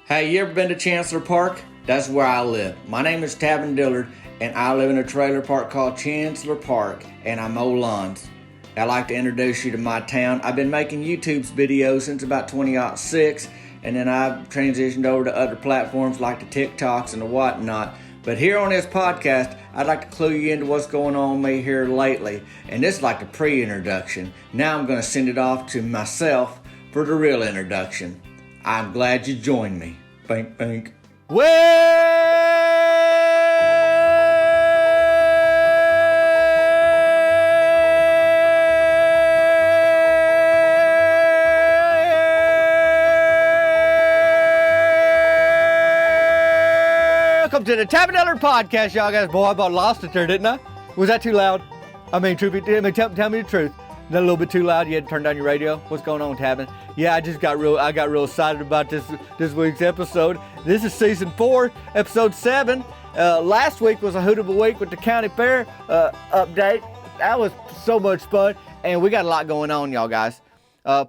Hey, you ever been to Chancellor Park? That's where I live. My name is Tavin Dillard, and I live in a trailer park called Chancellor Park, and I mow lawns. I'd like to introduce you to my town. I've been making YouTube's videos since about 2006, and then I've transitioned over to other platforms like the TikToks and the whatnot. But here on this podcast, I'd like to clue you into what's going on with me here lately. And this is like the pre-introduction. Now I'm going to send it off to myself for the real introduction. I'm glad you joined me. Bink, bink. Welcome to the Tavin Dillard Podcast, y'all guys. Boy, I about lost it there, didn't I? Was that too loud? Tell me the truth. Is that a little bit too loud? You had to turn down your radio? What's going on, Tavin? Yeah, I got real excited about this week's episode. This is season 4, episode 7. Last week was a hoot of a week with the county fair update. That was so much fun, and we got a lot going on, y'all guys.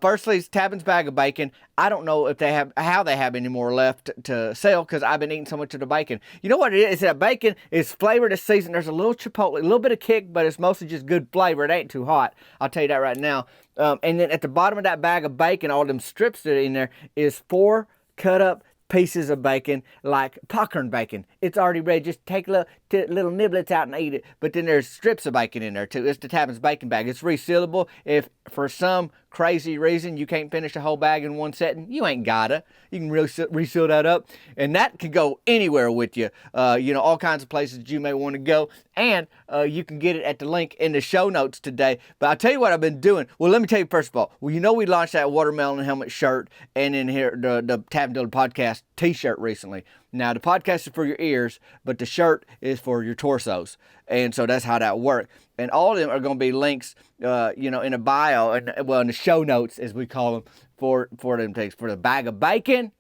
Firstly, it's Tavin's bag of bacon. I don't know if how they have any more left to sell because I've been eating so much of the bacon. You know what it is? That bacon is flavored this season. There's a little chipotle, a little bit of kick, but it's mostly just good flavor. It ain't too hot. I'll tell you that right now. And then at the bottom of that bag of bacon, all them strips that are in there is 4 cut up pieces of bacon, like popcorn bacon. It's already ready. Just take little niblets out and eat it. But then there's strips of bacon in there too. It's the Tavin's bacon bag. It's resealable. If for some crazy reason you can't finish a whole bag in one setting, you ain't gotta. You can really reseal that up, and that can go anywhere with you. All kinds of places that you may want to go, and you can get it at the link in the show notes today. But I'll tell you what I've been doing. Well, let me tell you first of all. Well, we launched that watermelon helmet shirt, and in here the Tavin Dillard Podcast T-shirt recently. Now the podcast is for your ears, but the shirt is for your torsos, and so that's how that works. And all of them are going to be links, in a bio, in the show notes, as we call them, for them things. For the bag of bacon,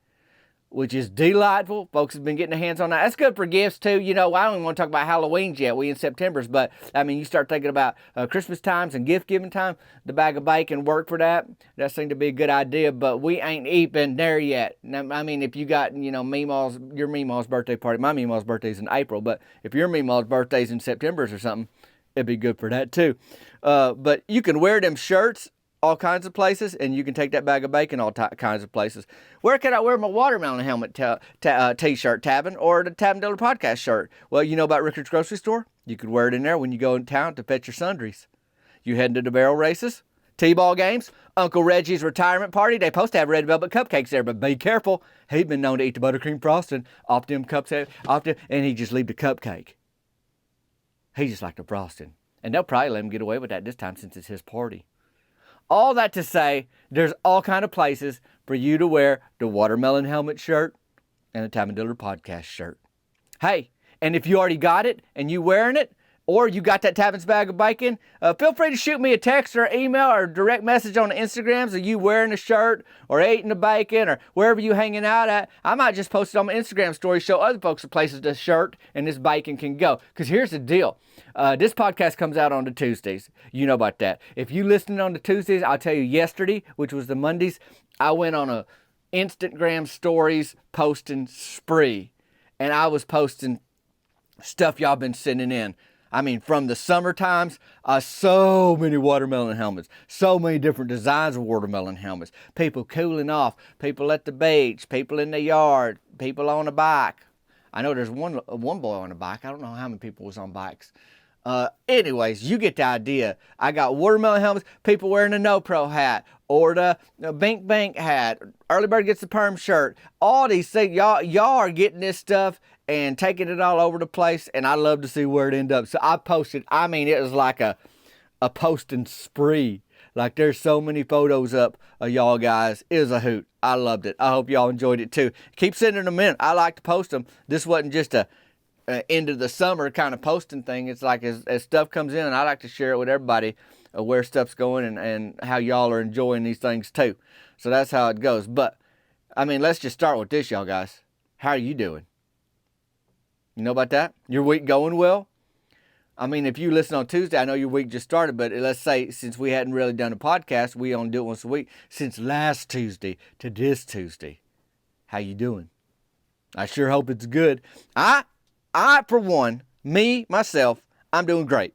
which is delightful. Folks have been getting their hands on that. That's good for gifts, too. I don't even want to talk about Halloween's yet. We in September's, but, you start thinking about Christmas times and gift-giving time, the bag of bacon work for that. That seemed to be a good idea, but we ain't even there yet. Now, if you got, your Meemaw's birthday party. My Meemaw's birthday's in April, but if your Meemaw's birthday's in September's or something, it'd be good for that, too. But you can wear them shirts all kinds of places, and you can take that bag of bacon all kinds of places. Where can I wear my watermelon helmet t-shirt, Tavin, or the Tavin Dillard Podcast shirt? Well, you know about Rickard's Grocery Store? You could wear it in there when you go in town to fetch your sundries. You heading to the barrel races, t-ball games, Uncle Reggie's retirement party. They supposed to have red velvet cupcakes there, but be careful. He's been known to eat the buttercream frosting off them cups, and he just leave the cupcake. He just like the frosting. And they'll probably let him get away with that this time since it's his party. All that to say, there's all kind of places for you to wear the watermelon helmet shirt and the Tavin Dillard Podcast shirt. Hey, and if you already got it and you wearing it, or you got that Tavin's bag of bacon, feel free to shoot me a text or email or direct message on the Instagrams of you wearing the shirt or eating the bacon or wherever you hanging out at. I might just post it on my Instagram story, show other folks the places this shirt and this bacon can go. Because here's the deal. This podcast comes out on the Tuesdays. You know about that. If you listening on the Tuesdays, I'll tell you yesterday, which was the Mondays, I went on a Instagram stories posting spree. And I was posting stuff y'all been sending in. From the summer times, so many watermelon helmets, so many different designs of watermelon helmets, people cooling off, people at the beach, people in the yard, people on a bike. I know there's one boy on a bike. I don't know how many people was on bikes. Anyways, you get the idea. I got watermelon helmets, people wearing the No Pro hat, or the Bink Bank hat, Early Bird Gets the Perm shirt. All these things, y'all are getting this stuff and taking it all over the place, and I love to see where it ends up. So I posted, it was like a posting spree. Like there's so many photos up of y'all guys. It was a hoot. I loved it. I hope y'all enjoyed it too. Keep sending them in. I like to post them. This wasn't just a end of the summer kind of posting thing. It's like as stuff comes in, I like to share it with everybody where stuff's going and how y'all are enjoying these things too. So that's how it goes. But, let's just start with this, y'all guys. How are you doing? You know about that? Your week going well? If you listen on Tuesday, I know your week just started, but let's say since we hadn't really done a podcast, we only do it once a week. Since last Tuesday to this Tuesday, how you doing? I sure hope it's good. I for one, myself, I'm doing great.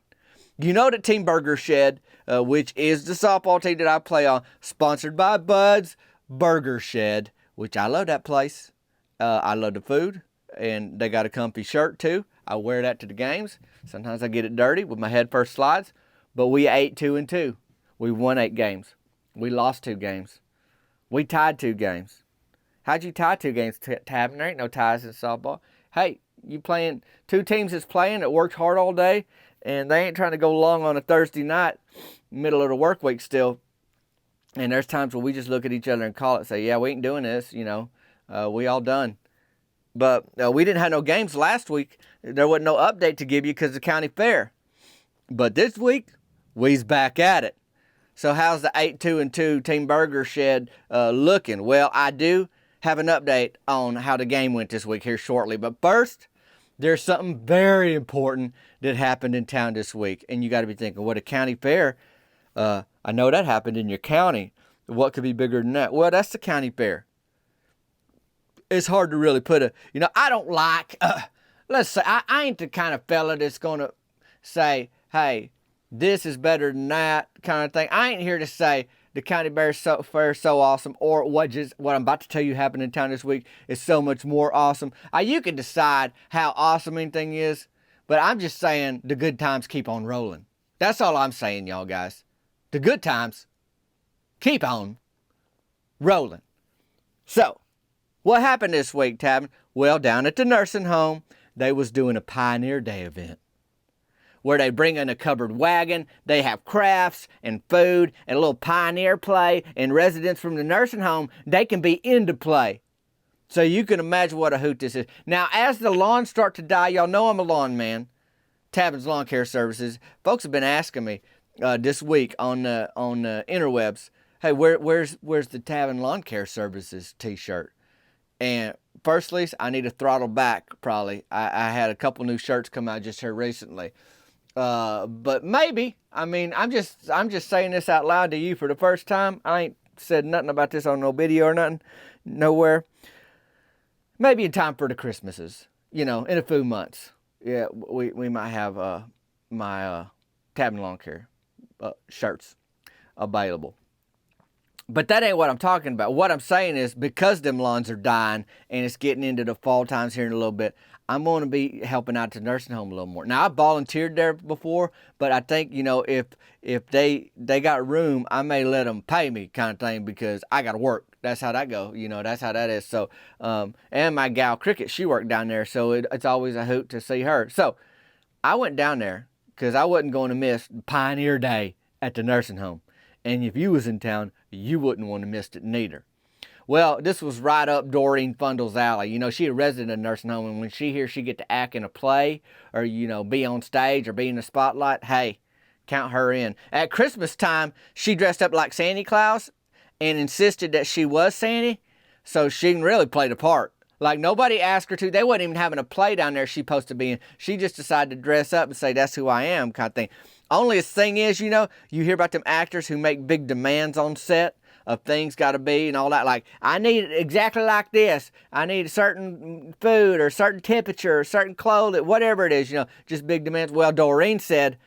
You know that Team Burger Shed, which is the softball team that I play on, sponsored by Bud's Burger Shed, which I love that place. I love the food, and they got a comfy shirt too. I wear that to the games. Sometimes I get it dirty with my head first slides, but we ate 2-2. We won 8 games. We lost 2 games. We tied 2 games. How'd you tie 2 games, Tab? There ain't no ties in softball. Hey, you playing 2 teams that's playing that worked hard all day, and they ain't trying to go long on a Thursday night, middle of the work week still. And there's times where we just look at each other and call it and say, yeah, we ain't doing this, we all done. But we didn't have no games last week. There wasn't no update to give you because of the county fair. But this week, we's back at it. So how's the 8-2-2 Team Burger Shed looking? Well, I do have an update on how the game went this week here shortly. But first, there's something very important that happened in town this week. And you got to be thinking, what, a county fair? I know that happened in your county. What could be bigger than that? Well, that's the county fair. It's hard to really put I don't like, let's say, I ain't the kind of fella that's going to say, hey, this is better than that kind of thing. I ain't here to say the county fair is so awesome, or what I'm about to tell you happened in town this week is so much more awesome. You can decide how awesome anything is, but I'm just saying the good times keep on rolling. That's all I'm saying, y'all guys. The good times keep on rolling. So, what happened this week, Tabin? Well, down at the nursing home, they was doing a Pioneer Day event where they bring in a covered wagon, they have crafts and food and a little pioneer play, and residents from the nursing home, they can be into play. So you can imagine what a hoot this is. Now, as the lawns start to die, y'all know I'm a lawn man, Tabin's Lawn Care Services. Folks have been asking me this week on interwebs, hey, where's the Tabin Lawn Care Services t-shirt? And firstly, I need to throttle back probably. I had a couple new shirts come out just here recently. But maybe, I'm just saying this out loud to you for the first time. I ain't said nothing about this on no video or nothing, nowhere. Maybe in time for the Christmases, in a few months. Yeah, we might have my Tabin Lawn Care shirts available. But that ain't what I'm talking about. What I'm saying is, because them lawns are dying and it's getting into the fall times here in a little bit, I'm going to be helping out the nursing home a little more. Now, I volunteered there before, but I think, if they got room, I may let them pay me kind of thing, because I got to work. That's how that go. That's how that is. So, and my gal Cricket, she worked down there, so it's always a hoot to see her. So, I went down there because I wasn't going to miss Pioneer Day at the nursing home. And if you was in town, you wouldn't want to miss it neither. Well, this was right up Doreen Fundel's alley. She a resident of the nursing home, and when she hears she get to act in a play, or, be on stage or be in the spotlight, hey, count her in. At Christmas time, she dressed up like Santa Claus and insisted that she was Santa, so she can really play the part. Like, nobody asked her to. They wasn't even having a play down there she's supposed to be in. She just decided to dress up and say, that's who I am, kind of thing. Only thing is, you hear about them actors who make big demands on set of things got to be and all that. Like, I need it exactly like this. I need a certain food or a certain temperature or certain clothing, whatever it is, just big demands. Well, Doreen said,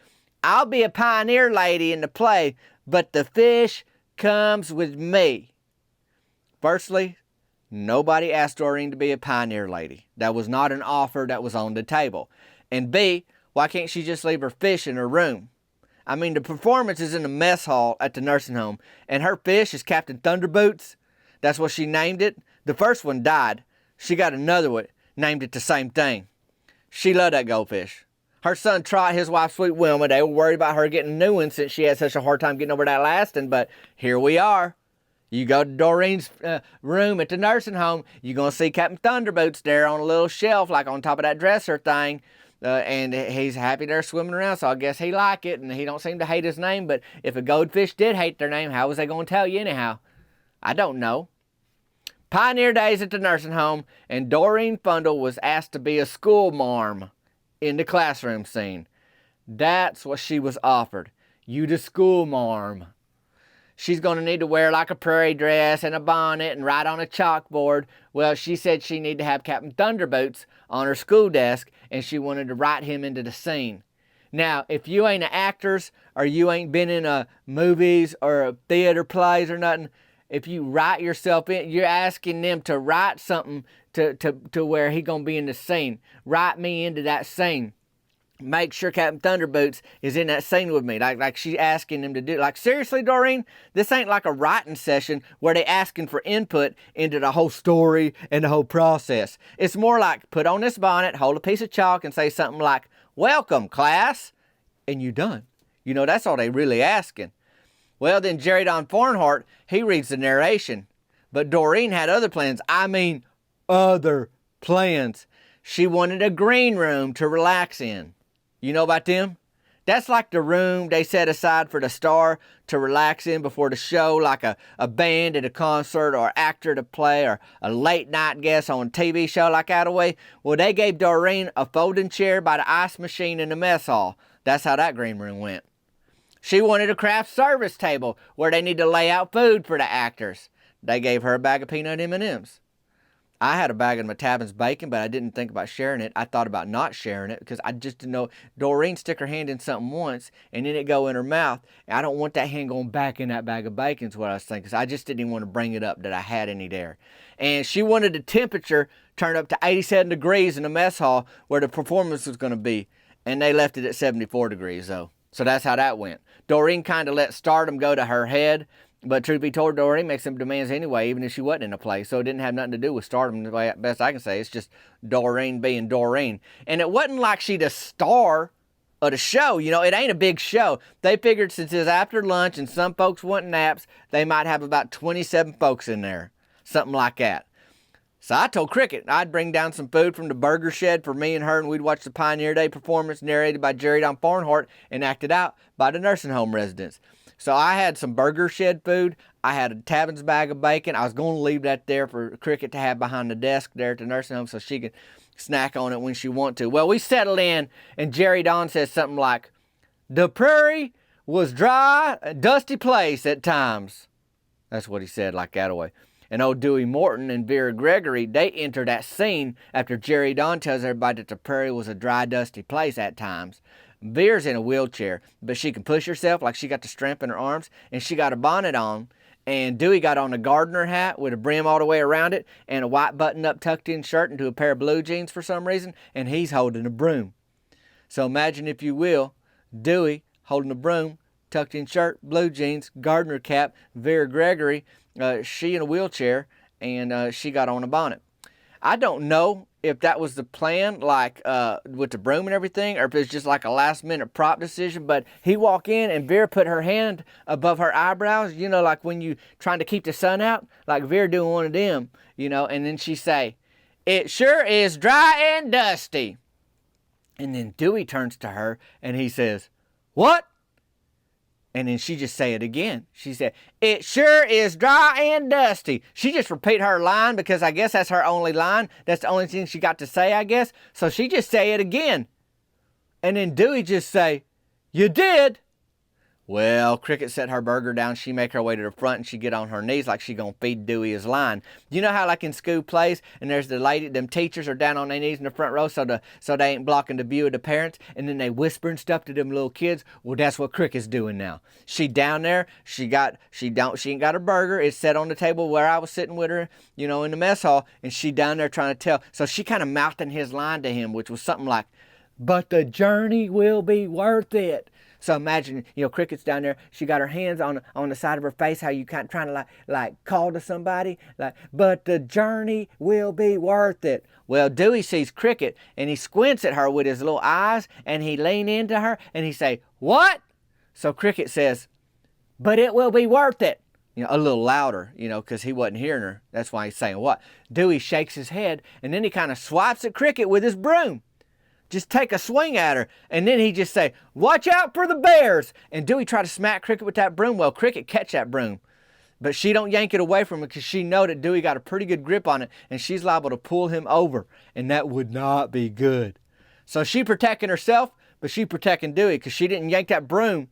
I'll be a pioneer lady in the play, but the fish comes with me. Firstly, nobody asked Doreen to be a pioneer lady. That was not an offer that was on the table. And B, why can't she just leave her fish in her room? The performance is in the mess hall at the nursing home, and her fish is Captain Thunderboots. That's what she named it. The first one died. She got another one, named it the same thing. She loved that goldfish. Her son Trot, his wife Sweet Wilma, they were worried about her getting a new one since she had such a hard time getting over that last one, but here we are. You go to Doreen's room at the nursing home, you're going to see Captain Thunderboots there on a little shelf, like on top of that dresser thing. And he's happy they're swimming around, so I guess he like it, and he don't seem to hate his name. But if a goldfish did hate their name, how was they going to tell you anyhow? I don't know. Pioneer Days at the nursing home, and Doreen Fundle was asked to be a school marm in the classroom scene. That's what she was offered. You the school marm. she's going to need to wear like a prairie dress and a bonnet and write on a chalkboard. Well, she said she needed to have Captain Thunderboots on her school desk, and she wanted to write him into the scene. Now, if you ain't actors or you ain't been in movies or theater plays or nothing, if you write yourself in, you're asking them to write something to where he going to be in the scene. Write me into that scene. Make sure Captain Thunderboots is in that scene with me. Like she's asking him to do. Like, seriously, Doreen, this ain't like a writing session where they asking for input into the whole story and the whole process. It's more like, put on this bonnet, hold a piece of chalk, and say something like, welcome, class, and you done. You know, that's all they really asking. Well, then Jerry Don Farnhart, he reads the narration. But Doreen had other plans. Other plans. She wanted a green room to relax in. You know about them? That's like the room they set aside for the star to relax in before the show, like a band at a concert or actor to play or a late night guest on a TV show like Attaway. Well, they gave Doreen a folding chair by the ice machine in the mess hall. That's how that green room went. She wanted a craft service table where they need to lay out food for the actors. They gave her a bag of peanut M&Ms. I had a bag of Tavin's bacon, but I didn't think about sharing it. I thought about not sharing it because I just didn't know. Doreen stick her hand in something once, and then it go in her mouth. And I don't want that hand going back in that bag of bacon is what I was thinking. So I just didn't even want to bring it up that I had any there. And she wanted the temperature turned up to 87 degrees in the mess hall where the performance was going to be. And they left it at 74 degrees, though. So that's how that went. Doreen kind of let stardom go to her head. But truth be told, Doreen makes some demands anyway, even if she wasn't in a play. So it didn't have nothing to do with stardom, the way best I can say. It's just Doreen being Doreen. And it wasn't like she the star of the show. You know, it ain't a big show. They figured since it's after lunch and some folks want naps, they might have about 27 folks in there. Something like that. So I told Cricket I'd bring down some food from the burger shed for me and her, and we'd watch the Pioneer Day performance narrated by Jerry Don Farnhart and acted out by the nursing home residents. So I had some burger shed food. I had a Tavin's bag of bacon. I was going to leave that there for Cricket to have behind the desk there at the nursing home so she could snack on it when she want to. Well, we settled in, and Jerry Don says something like, the prairie was dry, a dusty place at times. That's what he said, like that way. And old Dewey Morton and Vera Gregory, they enter that scene after Jerry Don tells everybody that the prairie was a dry, dusty place at times. Vera's in a wheelchair, but she can push herself like she got the strength in her arms, and she got a bonnet on. And Dewey got on a gardener hat with a brim all the way around it and a white button-up tucked-in shirt into a pair of blue jeans for some reason, and he's holding a broom. So imagine, if you will, Dewey holding a broom, tucked-in shirt, blue jeans, gardener cap, Vera Gregory, she in a wheelchair, and she got on a bonnet. I don't know if that was the plan, like with the broom and everything, or if it's just like a last-minute prop decision, but he walked in and Vera put her hand above her eyebrows, you know, like when you trying to keep the sun out, like Vera doing one of them, you know, and then she say, it sure is dry and dusty. And then Dewey turns to her and he says, what? And then she just say it again. She said, it sure is dry and dusty. She just repeat her line because I guess that's her only line. That's the only thing she got to say, I guess. So she just say it again. And then Dewey just say, you did. Well, Cricket set her burger down. She make her way to the front and she get on her knees like she gonna feed Dewey his line. You know how like in school plays and there's the lady, them teachers are down on their knees in the front row so they ain't blocking the view of the parents, and then they whispering stuff to them little kids. Well, that's what Cricket's doing now. She down there, she ain't got her burger. It's set on the table where I was sitting with her, you know, in the mess hall, and she down there trying to tell. So she kind of mouthing his line to him, which was something like, but the journey will be worth it. So imagine, you know, Cricket's down there. She got her hands on the side of her face, how you kind of trying to like call to somebody, like, but the journey will be worth it. Well, Dewey sees Cricket and he squints at her with his little eyes and he lean into her and he say, what? So Cricket says, but it will be worth it. You know, a little louder, you know, because he wasn't hearing her. That's why he's saying what? Dewey shakes his head and then he kind of swipes at Cricket with his broom. Just take a swing at her. And then he just say, watch out for the bears. And Dewey try to smack Cricket with that broom. Well, Cricket catch that broom. But she don't yank it away from him because she know that Dewey got a pretty good grip on it. And she's liable to pull him over. And that would not be good. So she protecting herself, but she protecting Dewey because she didn't yank that broom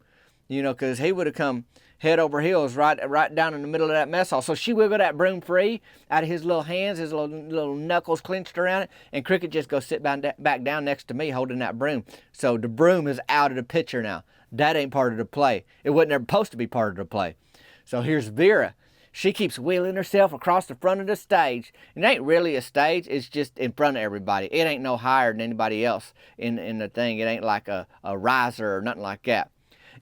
because he would have come head over heels right down in the middle of that mess hall. So she wiggled that broom free out of his little hands, his little knuckles clenched around it, and Cricket just goes sit back down next to me holding that broom. So the broom is out of the picture now. That ain't part of the play. It wasn't ever supposed to be part of the play. So here's Vera. She keeps wheeling herself across the front of the stage. It ain't really a stage. It's just in front of everybody. It ain't no higher than anybody else in the thing. It ain't like a riser or nothing like that.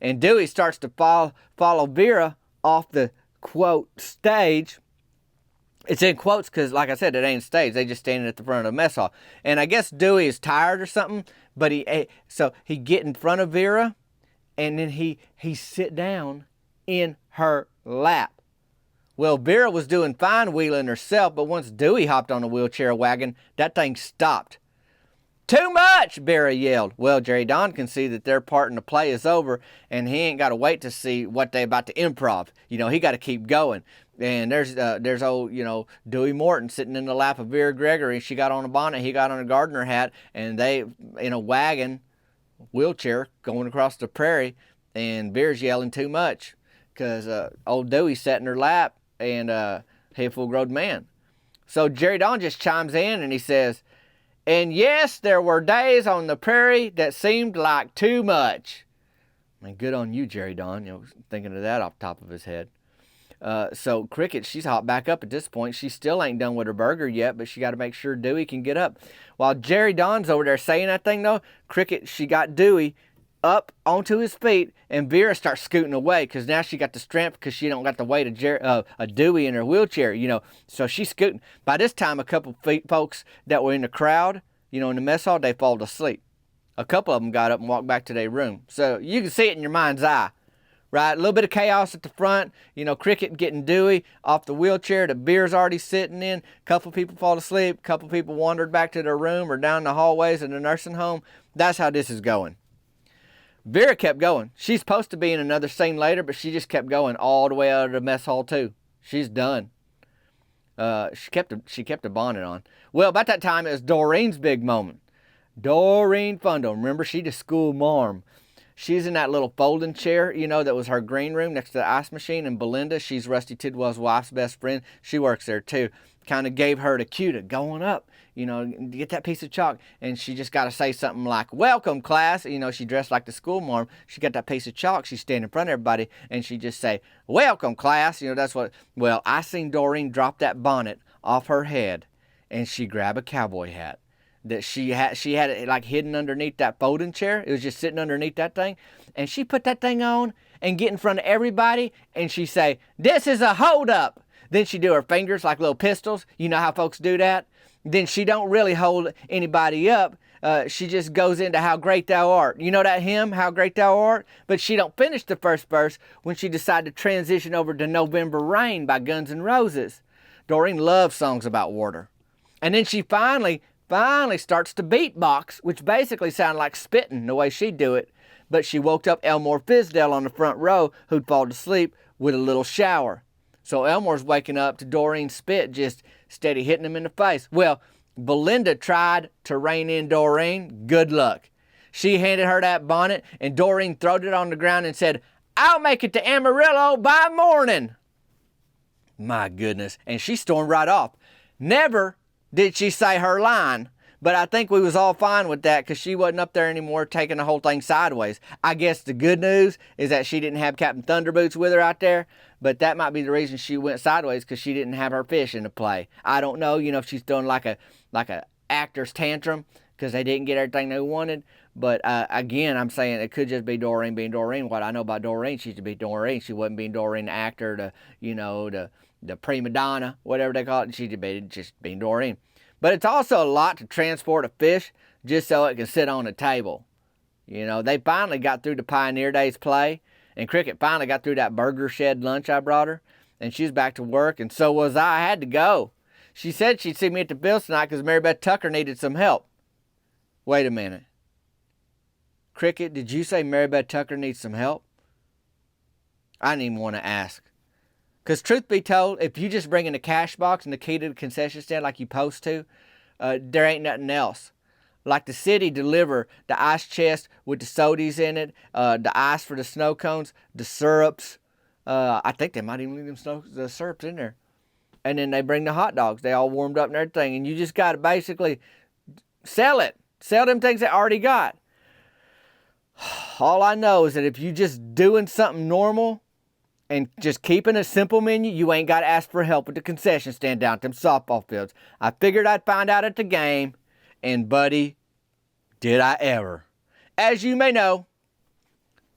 And Dewey starts to follow Vera off the, quote, stage. It's in quotes because, like I said, it ain't stage. They just standing at the front of the mess hall. And I guess Dewey is tired or something, but he get in front of Vera, and then he sit down in her lap. Well, Vera was doing fine wheeling herself, but once Dewey hopped on the wheelchair wagon, that thing stopped. "Too much!" Vera yelled. Well, Jerry Don can see that their part in the play is over, and he ain't got to wait to see what they about to improv. He got to keep going. And there's old, Dewey Morton sitting in the lap of Vera Gregory. She got on a bonnet, he got on a gardener hat, and they in a wagon, wheelchair, going across the prairie, and Vera's yelling too much because old Dewey sat in her lap, and he a full-grown man. So Jerry Don just chimes in and he says, "And yes, there were days on the prairie that seemed like too much." I mean, good on you, Jerry Don, thinking of that off the top of his head. So Cricket, she's hopped back up at this point. She still ain't done with her burger yet, but she got to make sure Dewey can get up. While Jerry Don's over there saying that thing, though, Cricket, she got Dewey up onto his feet, and Vera starts scooting away because now she got the strength because she don't got the weight of Dewey in her wheelchair, So she's scooting. By this time, a couple folks that were in the crowd, in the mess hall, they fall asleep. A couple of them got up and walked back to their room. So you can see it in your mind's eye, right? A little bit of chaos at the front. Cricket getting Dewey off the wheelchair. The beer's already sitting in. A couple people fall asleep. A couple people wandered back to their room or down the hallways in the nursing home. That's how this is going. Vera kept going. She's supposed to be in another scene later, but she just kept going all the way out of the mess hall too. She's done. She kept a bonnet on. Well, about that time, it was Doreen's big moment. Doreen Fundo. Remember, she the school marm. She's in that little folding chair, that was her green room next to the ice machine. And Belinda, she's Rusty Tidwell's wife's best friend. She works there too. Kind of gave her the cue to going up, get that piece of chalk. And she just got to say something like, "Welcome, class." She dressed like the school marm. She got that piece of chalk. She stand in front of everybody and she just say, "Welcome, class." That's what. Well, I seen Doreen drop that bonnet off her head and she grabbed a cowboy hat that she had it like hidden underneath that folding chair. It was just sitting underneath that thing. And she put that thing on and get in front of everybody and she say, "This is a hold up." Then she do her fingers like little pistols. You know how folks do that? Then she don't really hold anybody up. She just goes into "How great thou art." You know that hymn, "How great thou art"? But she don't finish the first verse when she decided to transition over to "November Rain" by Guns N' Roses. Doreen loves songs about water. And then she finally starts to beatbox, which basically sounded like spitting the way she'd do it. But she woke up Elmore Fisdale on the front row, who'd fallen asleep with a little shower. So Elmore's waking up to Doreen's spit just steady hitting him in the face. Well, Belinda tried to rein in Doreen. Good luck. She handed her that bonnet, and Doreen throwed it on the ground and said, "I'll make it to Amarillo by morning." My goodness. And she stormed right off. Never did she say her line, but I think we was all fine with that because she wasn't up there anymore taking the whole thing sideways. I guess the good news is that she didn't have Captain Thunderboots with her out there, but that might be the reason she went sideways because she didn't have her fish in the play. I don't know, if she's doing like a actor's tantrum because they didn't get everything they wanted. But again, I'm saying it could just be Doreen being Doreen. What I know about Doreen, she should be Doreen. She wasn't being Doreen the actor, the prima donna, whatever they call it. She'd be just being Doreen. But it's also a lot to transport a fish just so it can sit on a table. They finally got through the Pioneer Days play, and Cricket finally got through that burger shed lunch I brought her, and she's back to work, and so was I. I had to go. She said she'd see me at the Bills tonight because Mary Beth Tucker needed some help. Wait a minute. Cricket, did you say Mary Beth Tucker needs some help? I didn't even want to ask. Because truth be told, if you just bring in the cash box and the key to the concession stand like you supposed to, there ain't nothing else. like the city deliver the ice chest with the sodies in it, the ice for the snow cones, the syrups. I think they might even leave the syrups in there. And then they bring the hot dogs. They all warmed up and everything. And you just got to basically sell it. Sell them things they already got. All I know is that if you just doing something normal and just keeping a simple menu, you ain't got to ask for help with the concession stand down at them softball fields. I figured I'd find out at the game. And buddy, did I ever. As you may know,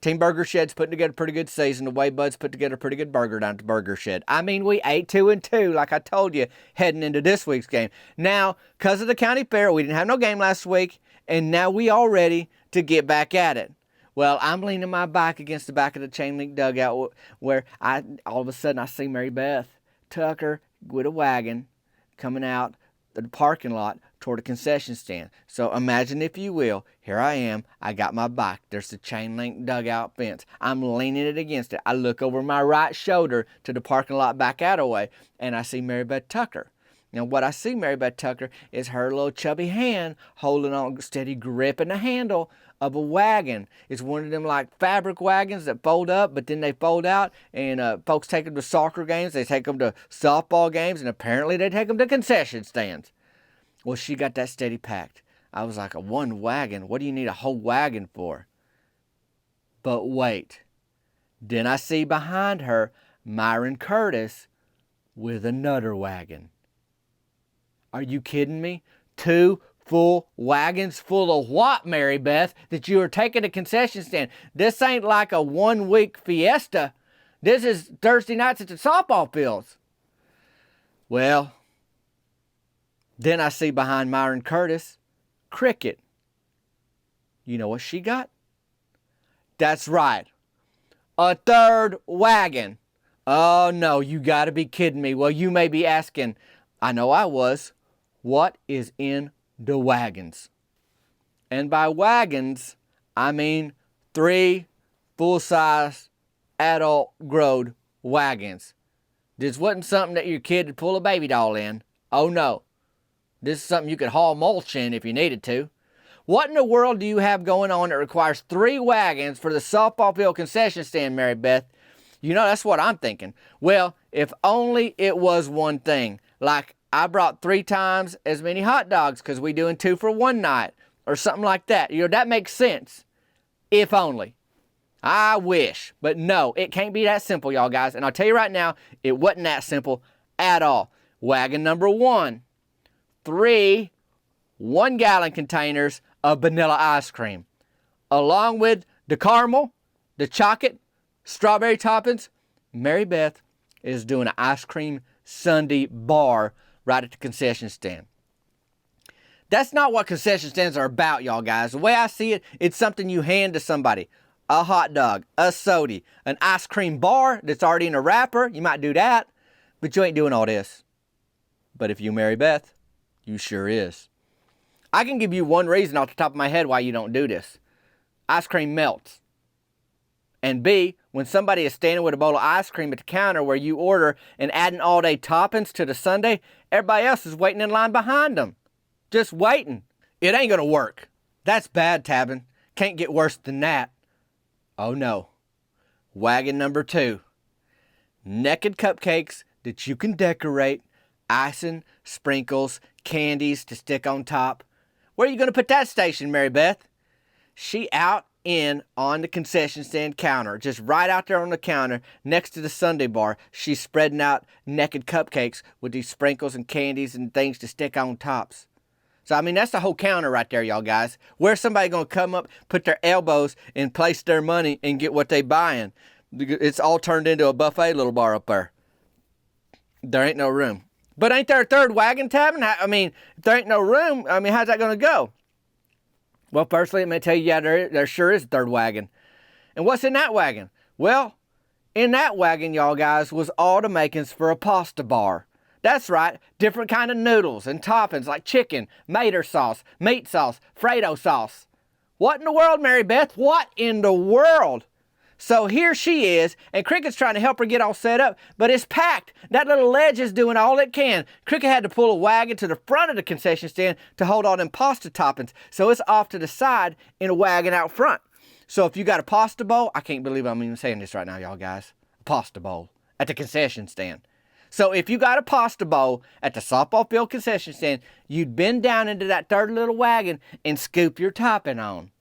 Team Burger Shed's putting together a pretty good season. The Way Buds put together a pretty good burger down at the Burger Shed. I mean, we ate 2-2, like I told you, heading into this week's game. Now, because of the county fair, we didn't have no game last week, and now we all ready to get back at it. Well, I'm leaning my bike against the back of the chain link dugout where all of a sudden I see Mary Beth Tucker with a wagon coming out the parking lot toward a concession stand. So imagine, if you will, here I am. I got my bike. There's the chain link dugout fence. I'm leaning it against it. I look over my right shoulder to the parking lot back out of way, and I see Mary Beth Tucker. Now, what I see Mary Beth Tucker is her little chubby hand holding on, steady gripping the handle of a wagon. It's one of them like fabric wagons that fold up, but then they fold out, and folks take them to soccer games, they take them to softball games, and apparently they take them to concession stands. Well, she got that steady packed. I was like, a one wagon? What do you need a whole wagon for? But wait. Then I see behind her Myron Curtis with another wagon. Are you kidding me? 2 full wagons full of what, Mary Beth, that you are taking to concession stand? This ain't like a 1-week fiesta. This is Thursday nights at the softball fields. Well, then I see behind Myron Curtis, Cricket. You know what she got? That's right. A 3rd wagon. Oh no, you gotta be kidding me. Well, you may be asking, I know I was, what is in the wagons? And by wagons, I mean 3 full-size adult growed wagons. This wasn't something that your kid would pull a baby doll in. Oh no. This is something you could haul mulch in if you needed to. What in the world do you have going on that requires 3 wagons for the softball field concession stand, Mary Beth? You know, that's what I'm thinking. Well, if only it was one thing. Like, I brought 3 times as many hot dogs because we doing 2 for one night or something like that. You know, that makes sense. If only. I wish. But no, it can't be that simple, y'all guys. And I'll tell you right now, it wasn't that simple at all. Wagon number 1. 3 1-gallon containers of vanilla ice cream, along with the caramel, the chocolate, strawberry toppings. Mary Beth is doing an ice cream sundae bar right at the concession stand. That's not what concession stands are about, y'all guys. The way I see it, it's something you hand to somebody. A hot dog, a soda, an ice cream bar that's already in a wrapper. You might do that, but you ain't doing all this. But if you Mary Beth, you sure is. I can give you one reason off the top of my head why you don't do this. Ice cream melts. And B, when somebody is standing with a bowl of ice cream at the counter where you order and adding all-day toppings to the sundae, everybody else is waiting in line behind them. Just waiting. It ain't gonna work. That's bad, Tabin. Can't get worse than that. Oh no. Wagon number 2. Naked cupcakes that you can decorate, icing, sprinkles, candies to stick on top. Where are you going to put that station, Mary Beth? She out in on the concession stand counter, just right out there on the counter next to the sundae bar. She's spreading out naked cupcakes with these sprinkles and candies and things to stick on tops. So, I mean, that's the whole counter right there, y'all guys. Where's somebody going to come up, put their elbows, and place their money and get what they buying? It's all turned into a buffet little bar up there. There ain't no room. But ain't there a 3rd wagon, Tabin? I mean, if there ain't no room, I mean, how's that going to go? Well, firstly, let me tell you, yeah, there sure is a 3rd wagon. And what's in that wagon? Well, in that wagon, y'all guys, was all the makings for a pasta bar. That's right, different kind of noodles and toppings like chicken, mater sauce, meat sauce, Fredo sauce. What in the world, Mary Beth? What in the world? So here she is, and Cricket's trying to help her get all set up, but it's packed. That little ledge is doing all it can. Cricket had to pull a wagon to the front of the concession stand to hold all them pasta toppings, so it's off to the side in a wagon out front. So if you got a pasta bowl, I can't believe I'm even saying this right now, y'all guys, a pasta bowl at the concession stand. So if you got a pasta bowl at the Softball Field Concession Stand, you'd bend down into that third little wagon and scoop your topping on.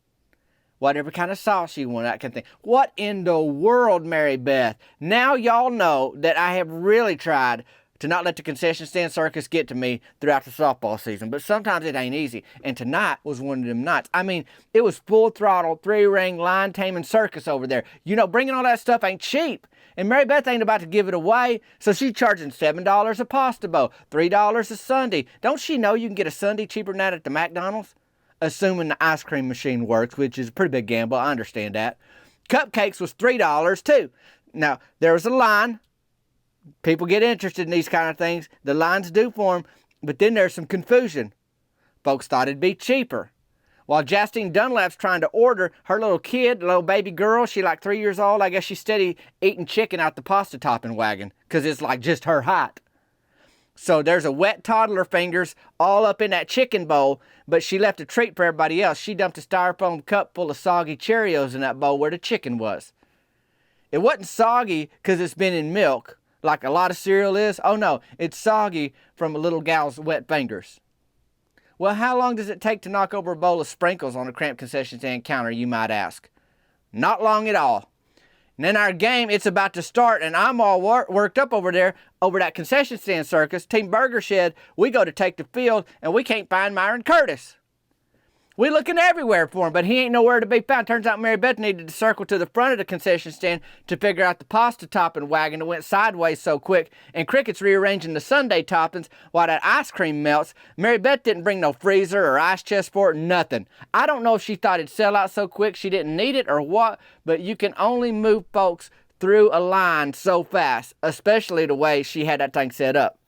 Whatever kind of sauce you want, that kind of thing. What in the world, Mary Beth? Now y'all know that I have really tried to not let the concession stand circus get to me throughout the softball season. But sometimes it ain't easy. And tonight was one of them nights. I mean, it was full throttle, 3-ring, line taming circus over there. You know, bringing all that stuff ain't cheap. And Mary Beth ain't about to give it away, so she's charging $7 a pasta bowl, $3 a sundae. Don't she know you can get a sundae cheaper than that at the McDonald's? Assuming the ice cream machine works, which is a pretty big gamble, I understand that. Cupcakes was $3 too. Now, there was a line. People get interested in these kind of things. The lines do form, but then there's some confusion. Folks thought it'd be cheaper. While Justine Dunlap's trying to order, her little kid, little baby girl, she like 3 years old, I guess she's steady eating chicken out the pasta topping wagon because it's like just her height. So there's a wet toddler fingers all up in that chicken bowl, but she left a treat for everybody else. She dumped a styrofoam cup full of soggy Cheerios in that bowl where the chicken was. It wasn't soggy because it's been in milk, like a lot of cereal is. Oh no, it's soggy from a little gal's wet fingers. Well, how long does it take to knock over a bowl of sprinkles on a cramped concession stand counter, you might ask? Not long at all. And then our game, it's about to start, and I'm all worked up over there, over that concession stand circus. Team Burger Shed, we go to take the field, and we can't find Myron Curtis. We looking everywhere for him, but he ain't nowhere to be found. Turns out Mary Beth needed to circle to the front of the concession stand to figure out the pasta topping wagon that went sideways so quick, and Cricket's rearranging the sundae toppings while that ice cream melts. Mary Beth didn't bring no freezer or ice chest for it, nothing. I don't know if she thought it'd sell out so quick she didn't need it or what, but you can only move folks through a line so fast, especially the way she had that thing set up.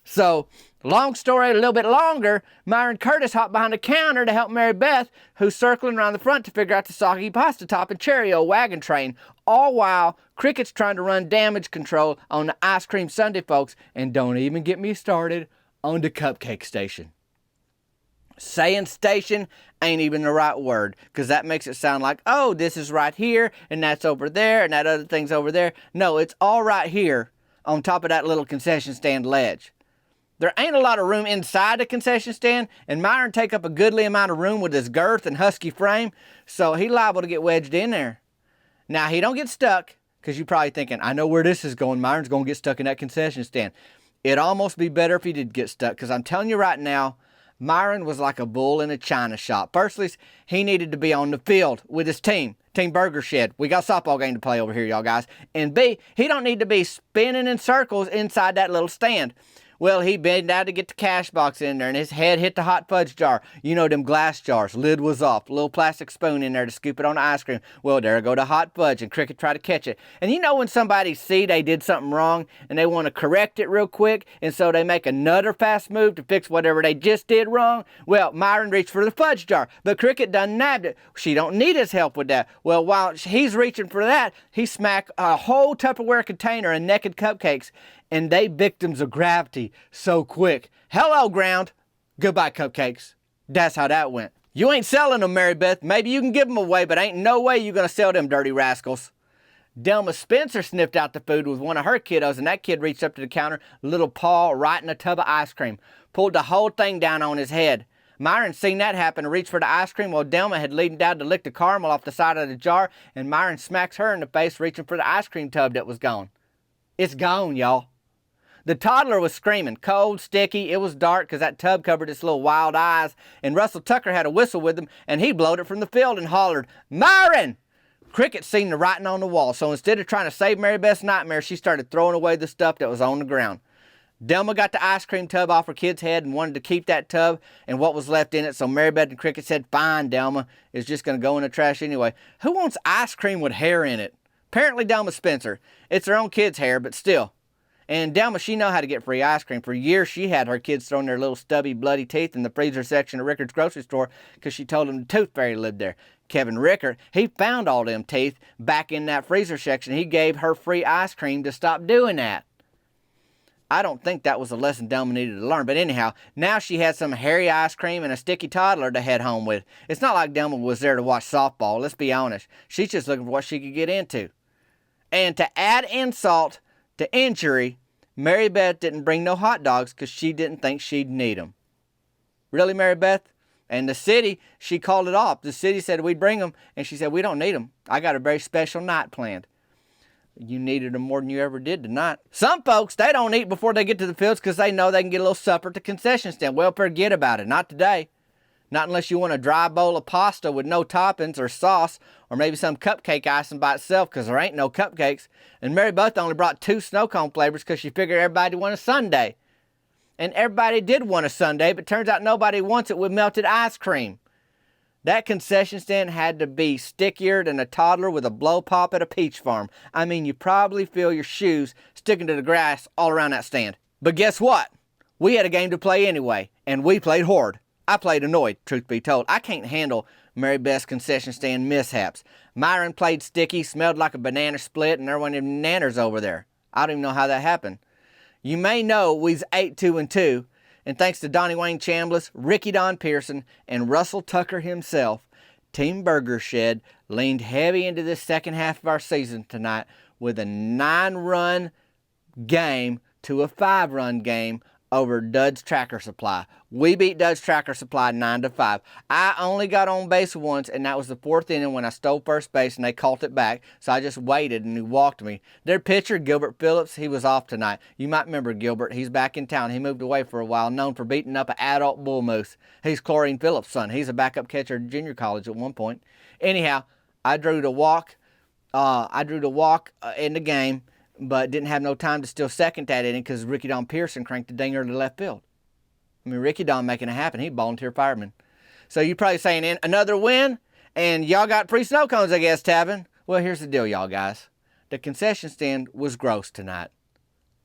So, long story, a little bit longer, Myron Curtis hopped behind the counter to help Mary Beth, who's circling around the front to figure out the soggy pasta topping Cheerio wagon train, all while Cricket's trying to run damage control on the ice cream sundae folks, and don't even get me started on the cupcake station. Saying station ain't even the right word, because that makes it sound like, oh, this is right here, and that's over there, and that other thing's over there. No, it's all right here on top of that little concession stand ledge. There ain't a lot of room inside the concession stand, and Myron take up a goodly amount of room with his girth and husky frame, so he liable to get wedged in there. Now, he don't get stuck, because you're probably thinking, I know where this is going. Myron's going to get stuck in that concession stand. It'd almost be better if he did get stuck, because I'm telling you right now, Myron was like a bull in a china shop. Firstly, he needed to be on the field with his team. Team Burger Shed. We got a softball game to play over here, y'all guys. And B, he don't need to be spinning in circles inside that little stand. Well, he bent down to get the cash box in there, and his head hit the hot fudge jar. You know them glass jars. Lid was off. A little plastic spoon in there to scoop it on the ice cream. Well, there go the hot fudge, and Cricket tried to catch it. And you know when somebody see they did something wrong, and they want to correct it real quick, and so they make another fast move to fix whatever they just did wrong? Well, Myron reached for the fudge jar, but Cricket done nabbed it. She don't need his help with that. Well, while he's reaching for that, he smacked a whole Tupperware container of naked cupcakes, and they victims of gravity so quick. Hello, ground. Goodbye, cupcakes. That's how that went. You ain't selling them, Mary Beth. Maybe you can give them away, but ain't no way you gonna sell them dirty rascals. Delma Spencer sniffed out the food with one of her kiddos, and that kid reached up to the counter, little paw right in a tub of ice cream, pulled the whole thing down on his head. Myron seen that happen and reached for the ice cream while Delma had leaned down to lick the caramel off the side of the jar, and Myron smacks her in the face reaching for the ice cream tub that was gone. It's gone, y'all. The toddler was screaming, cold, sticky. It was dark because that tub covered its little wild eyes. And Russell Tucker had a whistle with him, and he blowed it from the field and hollered, Myron! Cricket seen the writing on the wall, so instead of trying to save Mary Beth's nightmare, she started throwing away the stuff that was on the ground. Delma got the ice cream tub off her kid's head and wanted to keep that tub and what was left in it, so Mary Beth and Cricket said, fine, Delma. It's just going to go in the trash anyway. Who wants ice cream with hair in it? Apparently Delma Spencer. It's her own kid's hair, but still. And Delma, she know how to get free ice cream. For years, she had her kids throwing their little stubby, bloody teeth in the freezer section of Rickard's grocery store because she told them the tooth fairy lived there. Kevin Rickard, he found all them teeth back in that freezer section. He gave her free ice cream to stop doing that. I don't think that was a lesson Delma needed to learn. But anyhow, now she had some hairy ice cream and a sticky toddler to head home with. It's not like Delma was there to watch softball. Let's be honest. She's just looking for what she could get into. And to add insult to injury, Mary Beth didn't bring no hot dogs because she didn't think she'd need them. Really, Mary Beth? And the city, she called it off. The city said we'd bring them, and she said, we don't need them. I got a very special night planned. You needed them more than you ever did tonight. Some folks, they don't eat before they get to the fields because they know they can get a little supper at the concession stand. Well, forget about it. Not today. Not unless you want a dry bowl of pasta with no toppings or sauce, or maybe some cupcake icing by itself because there ain't no cupcakes. And Mary Beth only brought 2 snow cone flavors because she figured everybody wanted a sundae. And everybody did want a sundae, but turns out nobody wants it with melted ice cream. That concession stand had to be stickier than a toddler with a blow pop at a peach farm. I mean, you probably feel your shoes sticking to the grass all around that stand. But guess what? We had a game to play anyway, and we played hard. I played annoyed, truth be told. I can't handle Mary Beth's concession stand mishaps. Myron played sticky, smelled like a banana split, and there wasn't even nanners over there. I don't even know how that happened. You may know we's 8-2-2, and thanks to Donnie Wayne Chambliss, Ricky Don Pearson, and Russell Tucker himself, Team Burger Shed leaned heavy into this second half of our season tonight with a 9-run game to a 5-run game over Dud's Tractor Supply. We beat Dud's Tractor Supply 9-5. I only got on base once, and that was the 4th inning when I stole first base and they called it back. So I just waited and he walked me. Their pitcher, Gilbert Phillips, he was off tonight. You might remember Gilbert. He's back in town. He moved away for a while, known for beating up an adult bull moose. He's Chlorine Phillips' son. He's a backup catcher at junior college at one point. Anyhow, I drew the walk. In the game, but didn't have no time to steal second that inning because Ricky Don Pearson cranked the dinger to left field. I mean, Ricky Don making it happen. He volunteer fireman. So you're probably saying, another win? And y'all got free snow cones, I guess, Tavin. Well, here's the deal, y'all guys. The concession stand was gross tonight.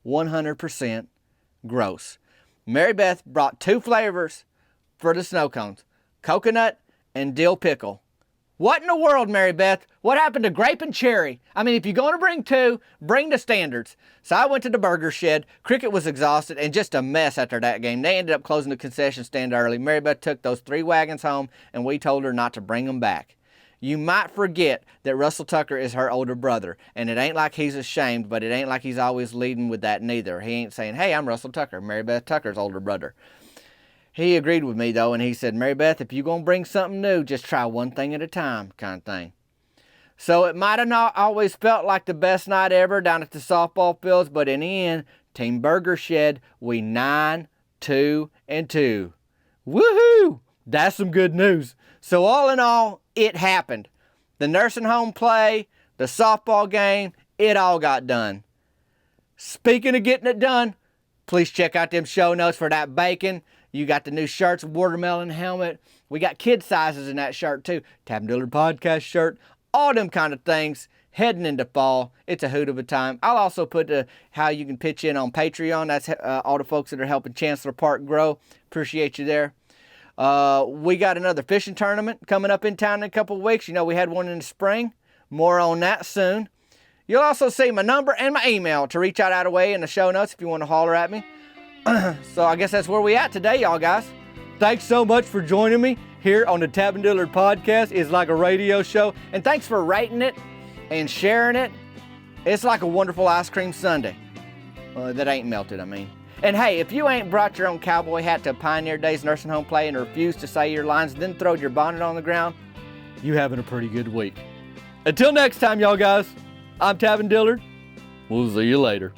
100% gross. Mary Beth brought 2 flavors for the snow cones. Coconut and dill pickle. What in the world, Mary Beth? What happened to grape and cherry? I mean, if you're going to bring 2, bring the standards. So I went to the Burger Shed. Cricket was exhausted and just a mess after that game. They ended up closing the concession stand early. Mary Beth took those 3 wagons home, and we told her not to bring them back. You might forget that Russell Tucker is her older brother, and it ain't like he's ashamed, but it ain't like he's always leading with that neither. He ain't saying, hey, I'm Russell Tucker, Mary Beth Tucker's older brother. He agreed with me, though, and he said, Mary Beth, if you're going to bring something new, just try one thing at a time, kind of thing. So it might have not always felt like the best night ever down at the softball fields, but in the end, Team Burger Shed, we 9-2-2. Woohoo! That's some good news. So all in all, it happened. The nursing home play, the softball game, it all got done. Speaking of getting it done, please check out them show notes for that bacon. You got the new shirts, watermelon helmet. We got kid sizes in that shirt too. Tavin Dillard podcast shirt. All them kind of things. Heading into fall. It's a hoot of a time. I'll also put how you can pitch in on Patreon. That's all the folks that are helping Chancellor Park grow. Appreciate you there. We got another fishing tournament coming up in town in a couple of weeks. You know, we had one in the spring. More on that soon. You'll also see my number and my email to reach out away in the show notes if you want to holler at me. So I guess that's where we at today, y'all guys. Thanks so much for joining me here on the Tavin Dillard podcast. It's like a radio show. And thanks for rating it and sharing it. It's like a wonderful ice cream sundae. That ain't melted, I mean. And hey, if you ain't brought your own cowboy hat to Pioneer Days nursing home play and refused to say your lines, then throwed your bonnet on the ground, you having a pretty good week. Until next time, y'all guys, I'm Tavin Dillard. We'll see you later.